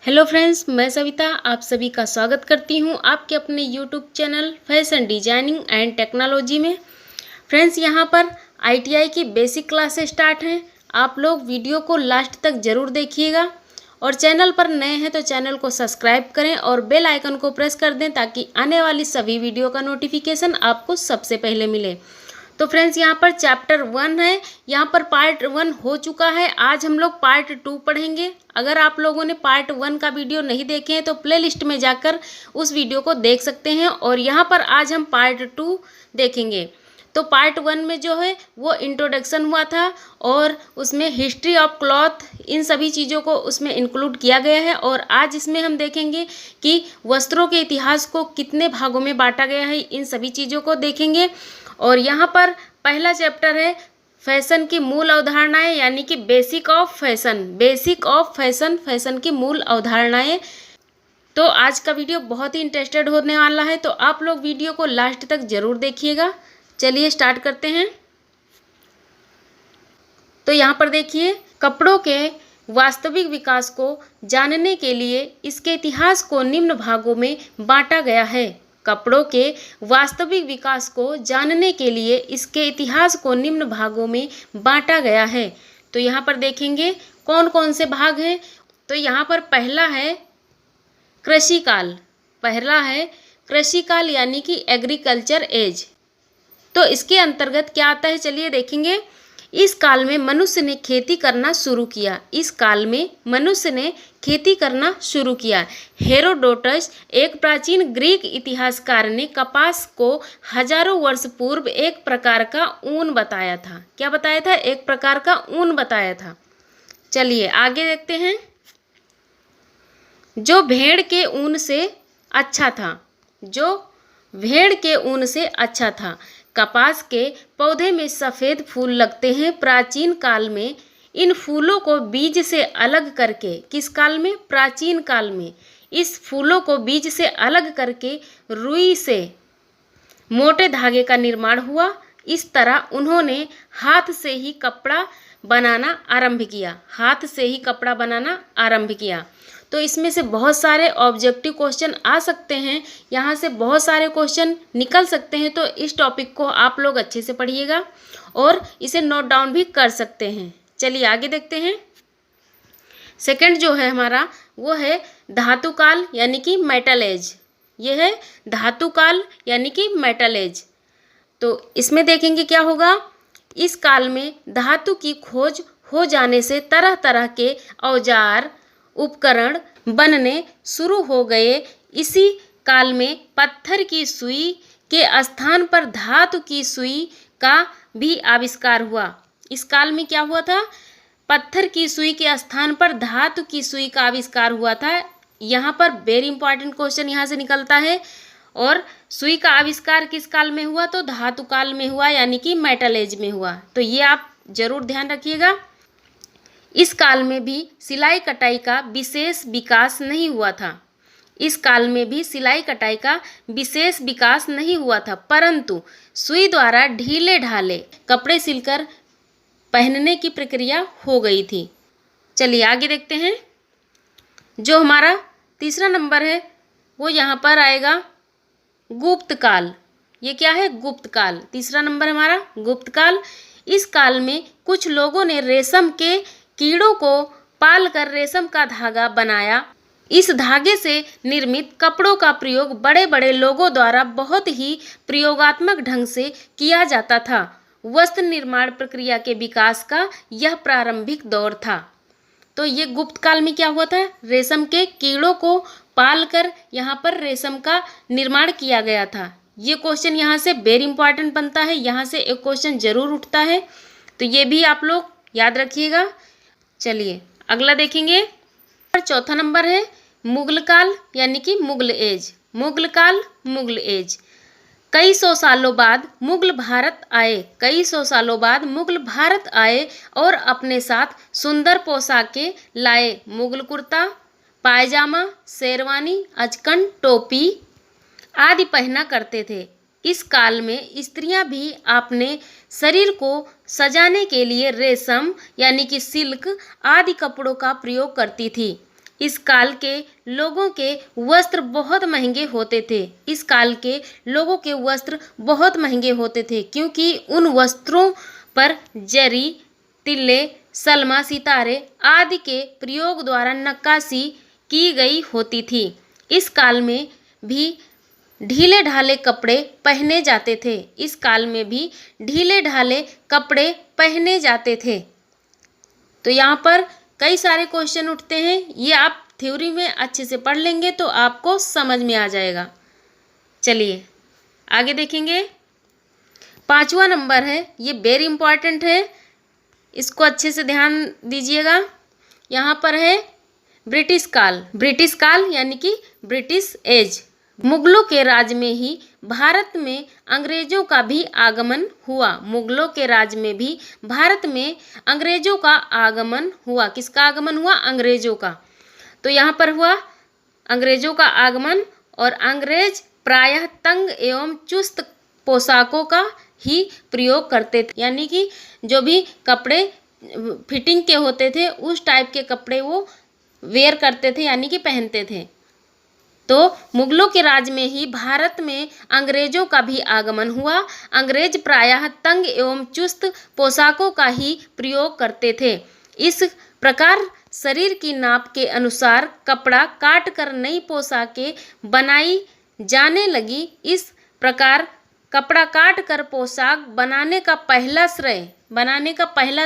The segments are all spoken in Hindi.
हेलो फ्रेंड्स, मैं सविता आप सभी का स्वागत करती हूं आपके अपने YouTube channel fashion designing and technology में। फ्रेंड्स, यहां पर आईटीआई की बेसिक क्लासेस स्टार्ट हैं। आप लोग वीडियो को लास्ट तक ज़रूर देखिएगा और चैनल पर नए हैं तो चैनल को सब्सक्राइब करें और बेल आइकन को प्रेस कर दें ताकि आने वाली सभी वीडियो का नोटिफिकेशन आपको सबसे पहले मिले। तो फ्रेंड्स, यहाँ पर चैप्टर 1 है, यहाँ पर पार्ट 1 हो चुका है। आज हम लोग पार्ट 2 पढ़ेंगे। अगर आप लोगों ने पार्ट 1 का वीडियो नहीं देखे हैं तो प्लेलिस्ट में जाकर उस वीडियो को देख सकते हैं और यहाँ पर आज हम पार्ट 2 देखेंगे। तो पार्ट 1 में जो है वो इंट्रोडक्शन हुआ था और उसमें हिस्ट्री ऑफ क्लॉथ इन सभी चीज़ों को उसमें इंक्लूड किया गया है। और आज इसमें हम देखेंगे कि वस्त्रों के इतिहास को कितने भागों में बांटा गया है, इन सभी चीज़ों को देखेंगे। और यहाँ पर पहला चैप्टर है फैशन की मूल अवधारणाएं, यानी कि basic of fashion. Basic of fashion, fashion की मूल अवधारणाएं। तो आज का वीडियो बहुत ही इंटरेस्टेड होने वाला है, तो आप लोग वीडियो को लास्ट तक ज़रूर देखिएगा। चलिए स्टार्ट करते हैं। तो यहाँ पर देखिए, कपड़ों के वास्तविक विकास को जानने के लिए इसके इतिहास को निम्न भागों में बांटा गया है। कपड़ों के वास्तविक विकास को जानने के लिए इसके इतिहास को निम्न भागों में बांटा गया है। तो यहाँ पर देखेंगे कौन कौन से भाग हैं। तो यहाँ पर पहला है कृषि काल। पहला है कृषि काल, यानी कि एग्रीकल्चर एज। तो इसके अंतर्गत क्या आता है, चलिए देखेंगे। इस काल में मनुष्य ने खेती करना शुरू किया। इस काल में मनुष्य ने खेती करना शुरू किया। हेरोडोटस, एक प्राचीन ग्रीक इतिहासकार, ने कपास को हजारों वर्ष पूर्व एक प्रकार का ऊन बताया था। क्या बताया था? एक प्रकार का ऊन बताया था। चलिए आगे देखते हैं। जो भेड़ के ऊन से अच्छा था। जो भेड़ के ऊन से अच्छा था। कपास के पौधे में सफ़ेद फूल लगते हैं। प्राचीन काल में इन फूलों को बीज से अलग करके, किस काल में? प्राचीन काल में इस फूलों को बीज से अलग करके रुई से मोटे धागे का निर्माण हुआ। इस तरह उन्होंने हाथ से ही कपड़ा बनाना आरंभ किया। हाथ से ही कपड़ा बनाना आरंभ किया। तो इसमें से बहुत सारे ऑब्जेक्टिव क्वेश्चन आ सकते हैं, यहाँ से बहुत सारे क्वेश्चन निकल सकते हैं। तो इस टॉपिक को आप लोग अच्छे से पढ़िएगा और इसे नोट डाउन भी कर सकते हैं। चलिए आगे देखते हैं। सेकंड जो है हमारा, वो है धातु काल, यानी कि मेटल एज। ये है धातु काल, यानी कि मेटल एज। तो इसमें देखेंगे क्या होगा। इस काल में धातु की खोज हो जाने से तरह तरह के औजार उपकरण बनने शुरू हो गए। इसी काल में पत्थर की सुई के स्थान पर धातु की सुई का भी आविष्कार हुआ। इस काल में क्या हुआ था? पत्थर की सुई के स्थान पर धातु की सुई का आविष्कार हुआ था। यहाँ पर वेरी इंपॉर्टेंट क्वेश्चन यहाँ से निकलता है। और सुई का आविष्कार किस काल में हुआ? तो धातु काल में हुआ, यानी कि मेटल एज में हुआ। तो ये आप जरूर ध्यान रखिएगा। इस काल में भी सिलाई कटाई का विशेष विकास नहीं हुआ था। इस काल में भी सिलाई कटाई का विशेष विकास नहीं हुआ था, परंतु सुई द्वारा ढीले ढाले कपड़े सिलकर पहनने की प्रक्रिया हो गई थी। चलिए आगे देखते हैं। जो हमारा तीसरा नंबर है वो यहाँ पर आएगा गुप्त काल। ये क्या है? गुप्त काल। तीसरा नंबर हमारा गुप्त काल। इस काल में कुछ लोगों ने रेशम के कीड़ों को पालकर रेशम का धागा बनाया। इस धागे से निर्मित कपड़ों का प्रयोग बड़े बड़े लोगों द्वारा बहुत ही प्रयोगात्मक ढंग से किया जाता था। वस्त्र निर्माण प्रक्रिया के विकास का यह प्रारंभिक दौर था। तो ये गुप्त काल में क्या हुआ था? रेशम के कीड़ों को पालकर यहाँ पर रेशम का निर्माण किया गया था। ये क्वेश्चन यहाँ से वेरी इंपॉर्टेंट बनता है। यहाँ से एक क्वेश्चन जरूर उठता है, तो ये भी आप लोग याद रखिएगा। चलिए अगला देखेंगे। चौथा नंबर है मुगल काल, यानी कि मुगल एज। मुगल काल, मुगल एज। कई सौ सालों बाद मुगल भारत आए। कई सौ सालों बाद मुगल भारत आए और अपने साथ सुंदर पोशाकें लाए। मुगल कुर्ता, पायजामा, शेरवानी, अचकन, टोपी आदि पहना करते थे। इस काल में स्त्रियां भी अपने शरीर को सजाने के लिए रेशम, यानी कि सिल्क आदि कपड़ों का प्रयोग करती थी। इस काल के लोगों के वस्त्र बहुत महंगे होते थे। इस काल के लोगों के वस्त्र बहुत महंगे होते थे क्योंकि उन वस्त्रों पर जरी, तिल्ले, सलमा, सितारे आदि के प्रयोग द्वारा नक्काशी की गई होती थी। इस काल में भी ढीले ढाले कपड़े पहने जाते थे। इस काल में भी ढीले ढाले कपड़े पहने जाते थे। तो यहाँ पर कई सारे क्वेश्चन उठते हैं, ये आप थ्योरी में अच्छे से पढ़ लेंगे तो आपको समझ में आ जाएगा। चलिए आगे देखेंगे। 5वां नंबर है, ये वेरी इंपॉर्टेंट है, इसको अच्छे से ध्यान दीजिएगा। यहाँ पर है ब्रिटिश काल। ब्रिटिश काल यानी कि ब्रिटिश एज। मुगलों के राज में ही भारत में अंग्रेजों का भी आगमन हुआ। मुगलों के राज में भी भारत में अंग्रेजों का आगमन हुआ। किसका आगमन हुआ? अंग्रेजों का। तो यहाँ पर हुआ अंग्रेजों का आगमन, और अंग्रेज प्रायः तंग एवं चुस्त पोशाकों का ही प्रयोग करते थे, यानी कि जो भी कपड़े फिटिंग के होते थे उस टाइप के कपड़े वो वेयर करते थे, यानी कि पहनते थे। तो मुगलों के राज में ही भारत में अंग्रेजों का भी आगमन हुआ। अंग्रेज प्रायः तंग एवं चुस्त पोशाकों का ही प्रयोग करते थे। इस प्रकार शरीर की नाप के अनुसार कपड़ा काट कर नई पोशाकें बनाई जाने लगी। इस प्रकार कपड़ा काट कर पोशाक बनाने का पहला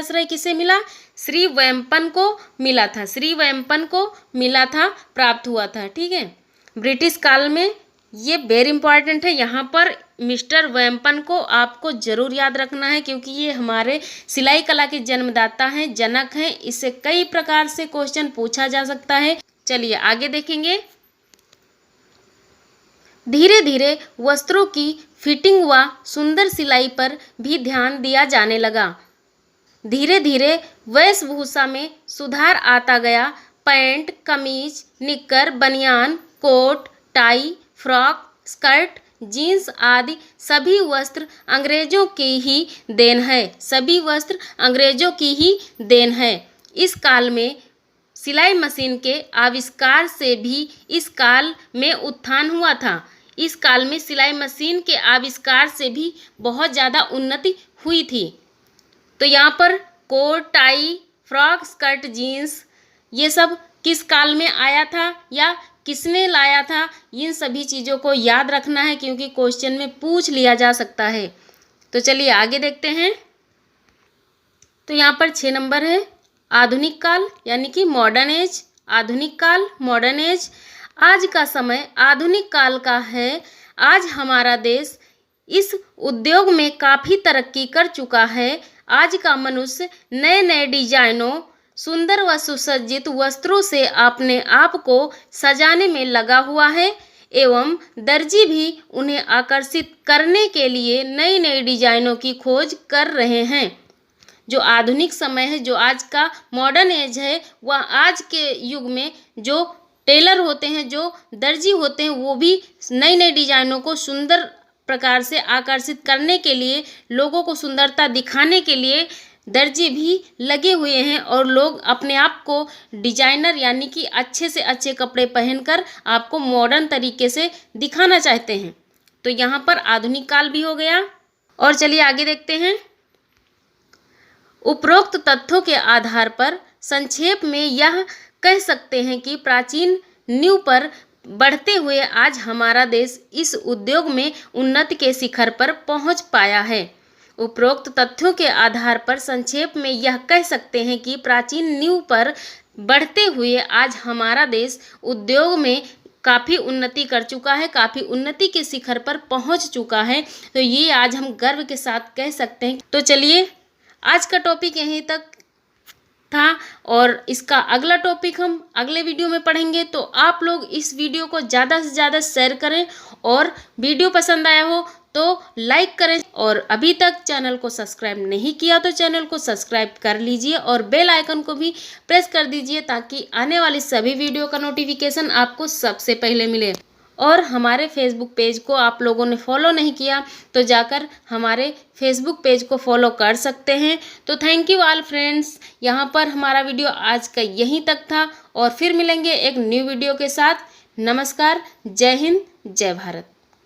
श्रेय किसे मिला? श्री वेम्पन को मिला था। श्री वेम्पन को मिला था, प्राप्त हुआ था। ठीक है, ब्रिटिश काल में ये वेरी इंपॉर्टेंट है। यहाँ पर मिस्टर वेम्पन को आपको जरूर याद रखना है क्योंकि ये हमारे सिलाई कला के जन्मदाता हैं, जनक हैं। इससे कई प्रकार से क्वेश्चन पूछा जा सकता है। चलिए आगे देखेंगे। धीरे धीरे वस्त्रों की फिटिंग व सुंदर सिलाई पर भी ध्यान दिया जाने लगा। धीरे धीरे वेशभूषा में सुधार आता गया। पैंट, कमीज, निक्कर, बनियान, coat, tie, frock, skirt, jeans आदि सभी वस्त्र अंग्रेजों की ही देन है। सभी वस्त्र अंग्रेजों की ही देन है। इस काल में सिलाई मशीन के आविष्कार से भी इस काल में उत्थान हुआ था। इस काल में सिलाई मशीन के आविष्कार से भी बहुत ज़्यादा उन्नति हुई थी। तो यहाँ पर coat, tie, frock, skirt, jeans ये सब किस काल में आया था या किसने लाया था, इन सभी चीज़ों को याद रखना है क्योंकि क्वेश्चन में पूछ लिया जा सकता है। तो चलिए आगे देखते हैं। तो यहाँ पर 6 नंबर है आधुनिक काल यानी कि मॉडर्न एज। आधुनिक काल, मॉडर्न एज। आज का समय आधुनिक काल का है। आज हमारा देश इस उद्योग में काफ़ी तरक्की कर चुका है। आज का मनुष्य नए नए डिजाइनों, सुंदर व सुसज्जित वस्त्रों से अपने आप को सजाने में लगा हुआ है एवं दर्जी भी उन्हें आकर्षित करने के लिए नई नई डिजाइनों की खोज कर रहे हैं। जो आधुनिक समय है, जो आज का मॉडर्न एज है, वह आज के युग में जो टेलर होते हैं, जो दर्जी होते हैं, वो भी नई नई डिजाइनों को सुंदर प्रकार से आकर्षित करने के लिए, लोगों को सुंदरता दिखाने के लिए दर्जी भी लगे हुए हैं और लोग अपने आप को डिजाइनर यानी कि अच्छे से अच्छे कपड़े पहनकर आपको मॉडर्न तरीके से दिखाना चाहते हैं। तो यहाँ पर आधुनिक काल भी हो गया। और चलिए आगे देखते हैं। उपरोक्त तथ्यों के आधार पर संक्षेप में यह कह सकते हैं कि प्राचीन नींव पर बढ़ते हुए आज हमारा देश इस उद्योग में उन्नति के शिखर पर पहुंच पाया है। उपरोक्त तथ्यों के आधार पर संक्षेप में यह कह सकते हैं कि प्राचीन नींव पर बढ़ते हुए आज हमारा देश उद्योग में काफ़ी उन्नति कर चुका है, काफ़ी उन्नति के शिखर पर पहुंच चुका है। तो ये आज हम गर्व के साथ कह सकते हैं। तो चलिए आज का टॉपिक यहीं तक था और इसका अगला टॉपिक हम अगले वीडियो में पढ़ेंगे। तो आप लोग इस वीडियो को ज़्यादा से ज़्यादा शेयर करें और वीडियो पसंद आया हो तो लाइक करें, और अभी तक चैनल को सब्सक्राइब नहीं किया तो चैनल को सब्सक्राइब कर लीजिए और बेल आइकन को भी प्रेस कर दीजिए ताकि आने वाली सभी वीडियो का नोटिफिकेशन आपको सबसे पहले मिले। और हमारे फेसबुक पेज को आप लोगों ने फॉलो नहीं किया तो जाकर हमारे फेसबुक पेज को फॉलो कर सकते हैं। तो थैंक यू ऑल फ्रेंड्स, यहाँ पर हमारा वीडियो आज का यहीं तक था और फिर मिलेंगे एक न्यू वीडियो के साथ। नमस्कार, जय हिंद, जय भारत।